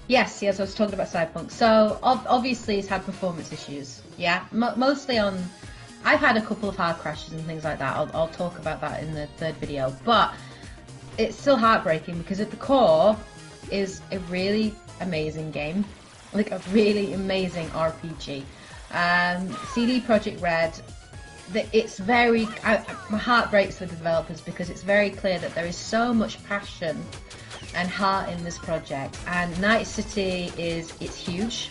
Yes, I was talking about Cyberpunk. So obviously it's had performance issues. Yeah, mostly on. I've had a couple of hard crashes and things like that. I'll talk about that in the third video. But it's still heartbreaking because at the core is a really amazing game, like a really amazing RPG. CD Projekt Red. It's very. My heart breaks for the developers because it's very clear that there is so much passion and heart in this project, and Night City it's huge.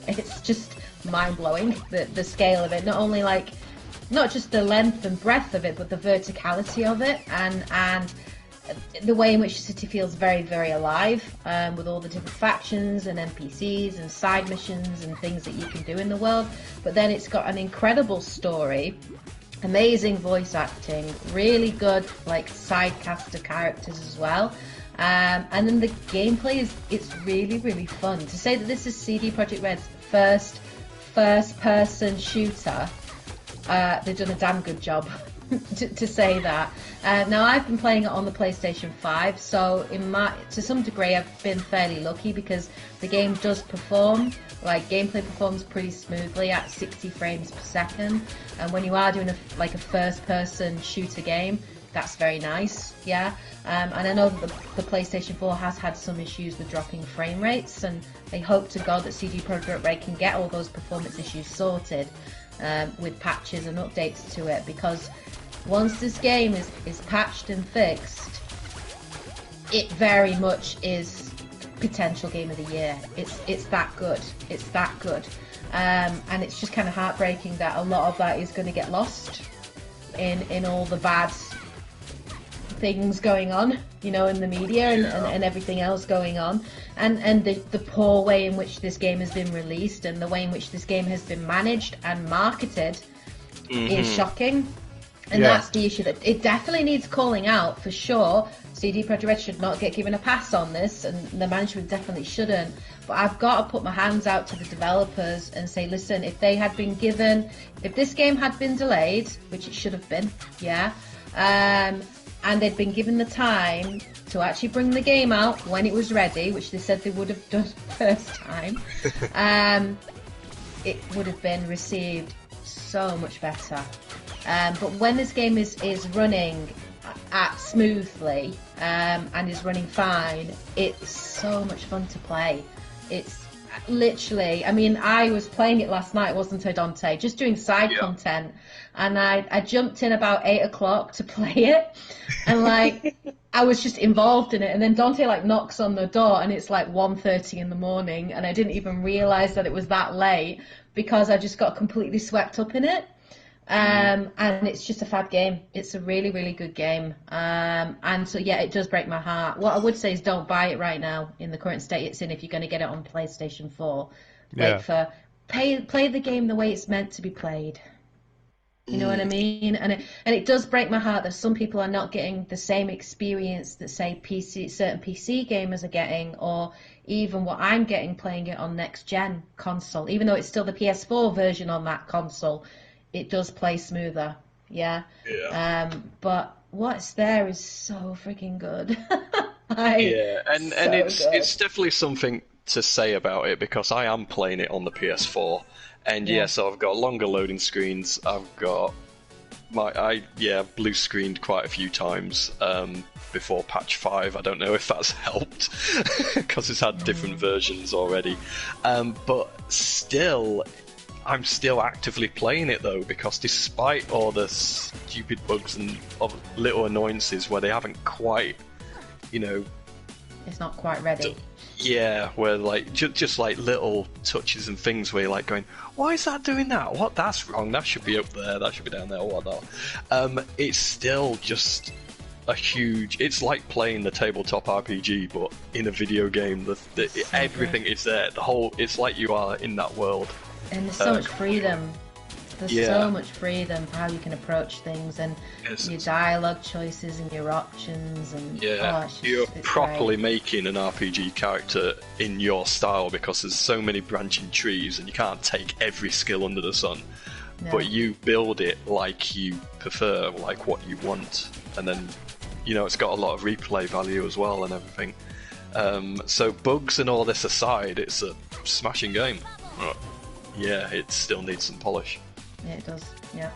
It's just mind-blowing, the scale of it, not just the length and breadth of it, but the verticality of it, and the way in which the city feels very, very alive, with all the different factions and NPCs and side missions and things that you can do in the world. But then it's got an incredible story, amazing voice acting, really good side cast of characters as well. And then the gameplay it's really, really fun. To say that this is CD Projekt Red's first person shooter, they've done a damn good job to say that. Now I've been playing it on the PlayStation 5, so to some degree I've been fairly lucky because the game does perform, gameplay performs pretty smoothly at 60 frames per second, and when you are doing a first person shooter game, that's very nice, yeah. And I know that the PlayStation 4 has had some issues with dropping frame rates, and they hope to God that CD Projekt Red can get all those performance issues sorted with patches and updates to it, because once this game is patched and fixed, it very much is potential game of the year. It's that good. It's that good. And it's just kind of heartbreaking that a lot of that is going to get lost in all the bad things going on, in the media and everything else going on, and the poor way in which this game has been released and the way in which this game has been managed and marketed is shocking. And that's the issue, that it definitely needs calling out for sure. CD Projekt Red should not get given a pass on this, and the management definitely shouldn't. But I've got to put my hands out to the developers and say, listen, if this game had been delayed, which it should have been, and they'd been given the time to actually bring the game out when it was ready, which they said they would have done first time, it would have been received so much better. But when this game is running smoothly and is running fine, it's so much fun to play. It's literally, I was playing it last night, wasn't I, Dante? Just doing side content, and I jumped in about 8 o'clock to play it, and I was just involved in it, and then Dante knocks on the door, and it's 1:30 in the morning, and I didn't even realise that it was that late because I just got completely swept up in it. And it's just a fab game. It's a really, really good game. And so it does break my heart. What I would say is don't buy it right now in the current state it's in if you're going to get it on PlayStation 4. Play the game the way it's meant to be played. You know what I mean? And it does break my heart that some people are not getting the same experience that say certain PC gamers are getting, or even what I'm getting playing it on next gen console. Even though it's still the PS4 version on that console, it does play smoother, but what's there is so freaking good. It's definitely something to say about it, because I am playing it on the PS4, and so I've got longer loading screens. I've got blue screened quite a few times before patch 5. I don't know if that's helped because it's had different versions already, but still. I'm still actively playing it though, because despite all the stupid bugs and little annoyances where they haven't quite, it's not quite ready. Where just little touches and things where you're going, why is that doing that? What? That's wrong. That should be up there. That should be down there. Or whatnot. It's still just a huge. It's like playing the tabletop RPG, but in a video game. Everything is there. It's like you are in that world. And there's so much freedom. There's so much freedom for how you can approach things, and your dialogue choices and your options, and you're properly making an RPG character in your style, because there's so many branching trees and you can't take every skill under the sun. But you build it like you prefer, like what you want, and then it's got a lot of replay value as well and everything. So bugs and all this aside, it's a smashing game. But yeah, it still needs some polish. Yeah, it does. Yeah.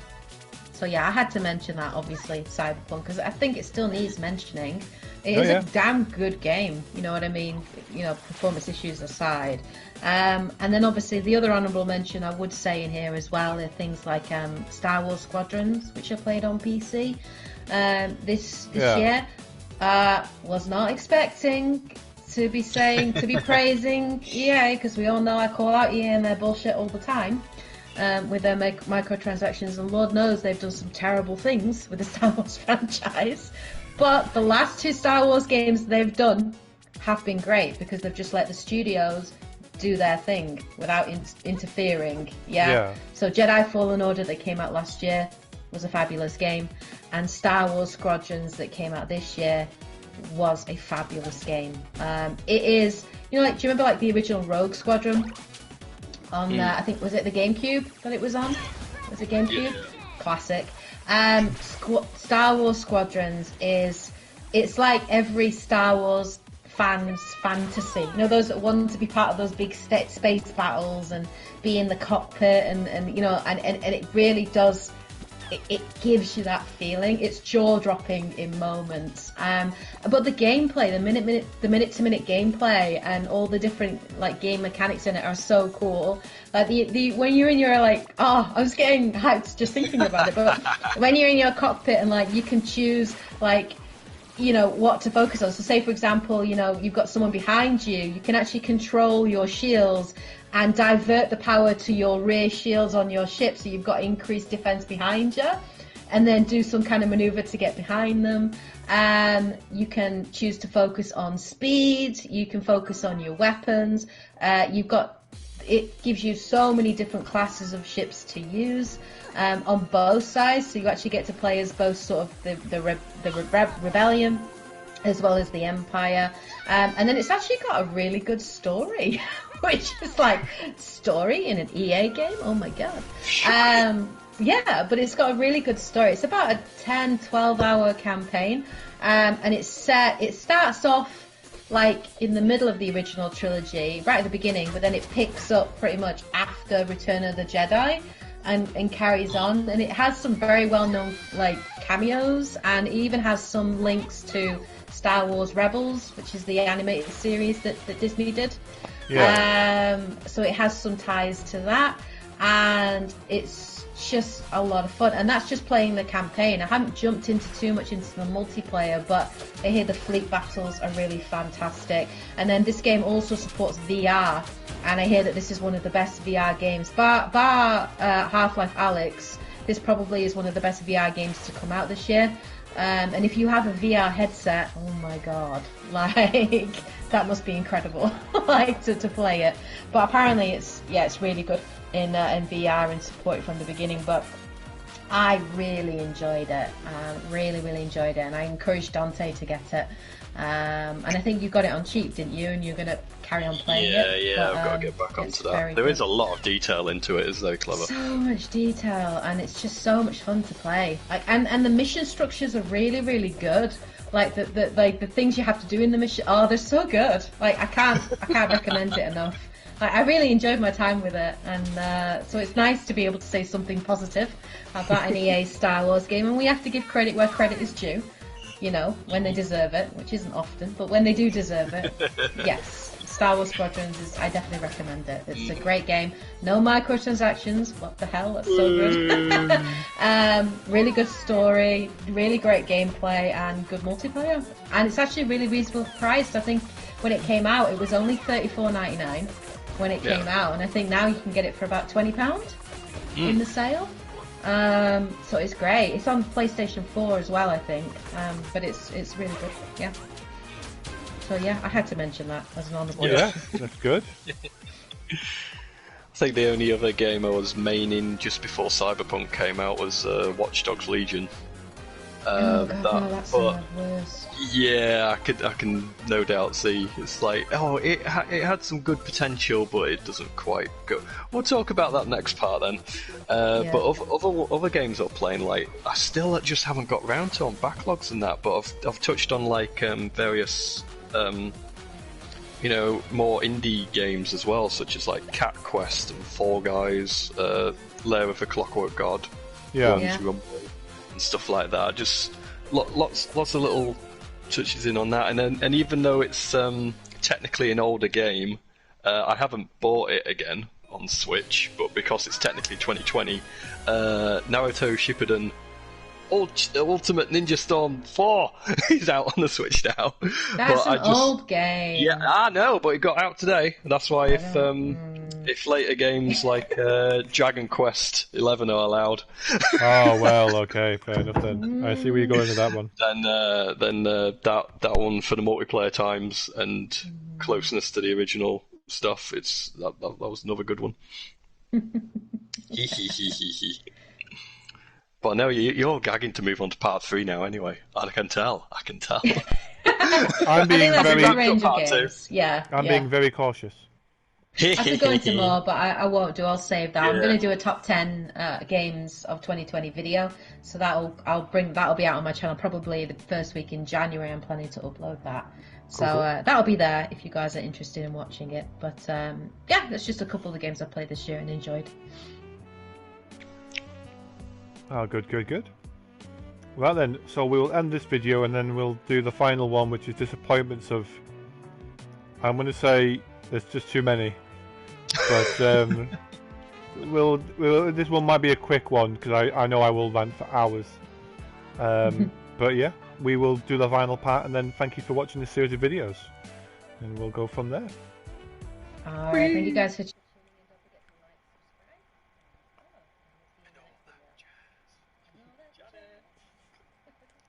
So yeah, I had to mention that, obviously, Cyberpunk, because I think it still needs mentioning. It is a damn good game, you know what I mean? You know, performance issues aside. And then obviously the other honourable mention I would say in here as well are things like Star Wars Squadrons, which I played on PC this year. Was not expecting to be praising EA, because we all know I call out EA and their bullshit all the time. With their microtransactions, and Lord knows they've done some terrible things with the Star Wars franchise. But the last 2 Star Wars games they've done have been great, because they've just let the studios do their thing without interfering. Yeah. So Jedi Fallen Order that came out last year was a fabulous game, and Star Wars Squadrons that came out this year was a fabulous game. It is, you know, like, do you remember like the original Rogue Squadron? On I think, was it the GameCube that it was on? Was it GameCube? Yeah. Classic. Star Wars Squadrons it's like every Star Wars fan's fantasy. You know, those that want to be part of those big space battles and be in the cockpit and you know, and it really does. It gives you that feeling. It's jaw-dropping in moments. But the gameplay, the minute-to-minute gameplay, and all the different like game mechanics in it are so cool. Like the when you're in your like, oh, I was getting hyped just thinking about it. But when you're in your cockpit and like you can choose like, you know, what to focus on. So say for example, you know, you've got someone behind you, you can actually control your shields and divert the power to your rear shields on your ship, so you've got increased defense behind you, and then do some kind of maneuver to get behind them. You can choose to focus on speed, you can focus on your weapons. It gives you so many different classes of ships to use on both sides, so you actually get to play as both sort of the rebellion as well as the Empire. And then it's actually got a really good story, which is like, story in an EA game? Oh my god. Yeah, but it's got a really good story. It's about a 10-12 hour campaign, and it starts off like in the middle of the original trilogy, right at the beginning, but then it picks up pretty much after Return of the Jedi and carries on, and it has some very well-known like cameos, and it even has some links to Star Wars Rebels, which is the animated series that Disney did. Yeah. So it has some ties to that, and it's just a lot of fun. And that's just playing the campaign. I haven't jumped too much into the multiplayer, but I hear the fleet battles are really fantastic. And then this game also supports VR, and I hear that this is one of the best VR games. Bar Half-Life Alyx, this probably is one of the best VR games to come out this year. And if you have a VR headset, oh my god, like that must be incredible, like to play it. But apparently it's really good in VR and supported from the beginning. But I really enjoyed it, really enjoyed it, and I encouraged Dante to get it. And I think you got it on cheap, didn't you? And you're gonna carry on playing it. Yeah, I've got to get back onto that. There is a lot of detail into it. It's very clever. So much detail, and it's just so much fun to play. Like, and the mission structures are really good. Like the things you have to do in the mission. Oh, they're so good. Like I can't recommend it enough. Like, I really enjoyed my time with it, and so it's nice to be able to say something positive about an EA Star Wars game. And we have to give credit where credit is due. You know, when they deserve it, which isn't often, but when they do deserve it, yes. Star Wars Squadrons I definitely recommend it. It's a great game. No microtransactions. What the hell? That's so good. Really good story, really great gameplay, and good multiplayer. And it's actually really reasonable priced. I think when it came out, it was only $34.99 when it came out, and I think now you can get it for about £20 in the sale. So it's great. It's on PlayStation 4 as well, I think. But it's really good. Yeah. So yeah, I had to mention that as an honourable. Yeah, that's good. I think the only other game I was maining just before Cyberpunk came out was Watch Dogs Legion. That's the worst. Yeah, I can no doubt see. It's like, it had some good potential, but it doesn't quite go. We'll talk about that next part then. But other games I'm playing, like I still just haven't got round to on backlogs and that. But I've touched on like various more indie games as well, such as like Cat Quest and Fall Guys, Lair of the Clockwork God, Yeah. Rumble, and stuff like that. Just lots of little touches in on that, and even though it's technically an older game, I haven't bought it again on Switch, but because it's technically 2020, Naruto Shippuden Ultimate Ninja Storm 4 is out on the Switch now. That's an old game. Yeah, I know, but it got out today. That's why if later games like Dragon Quest 11 are allowed, Oh well, okay, fair enough then. I see where you're going with that one. then that one for the multiplayer times and closeness to the original stuff, that was another good one. But no, you're gagging to move on to part 3 now anyway. I can tell. I'm being I think that's very, a good range of Part two. games. Yeah. I'm being very cautious. I could go into more, but I won't do. I'll save that. I'm Yeah. going to do a top 10 games of 2020 video, so that'll be out on my channel probably the first week in January. I'm planning to upload that, so that'll be there if you guys are interested in watching it. But yeah, that's just a couple of the games I played this year and enjoyed. Oh, good. Well then, so we'll end this video and then we'll do the final one, which is disappointments of... I'm going to say there's just too many. But this one might be a quick one, because I know I will rant for hours. But yeah, we will do the final part, and then thank you for watching this series of videos. And we'll go from there. Alright, thank you guys for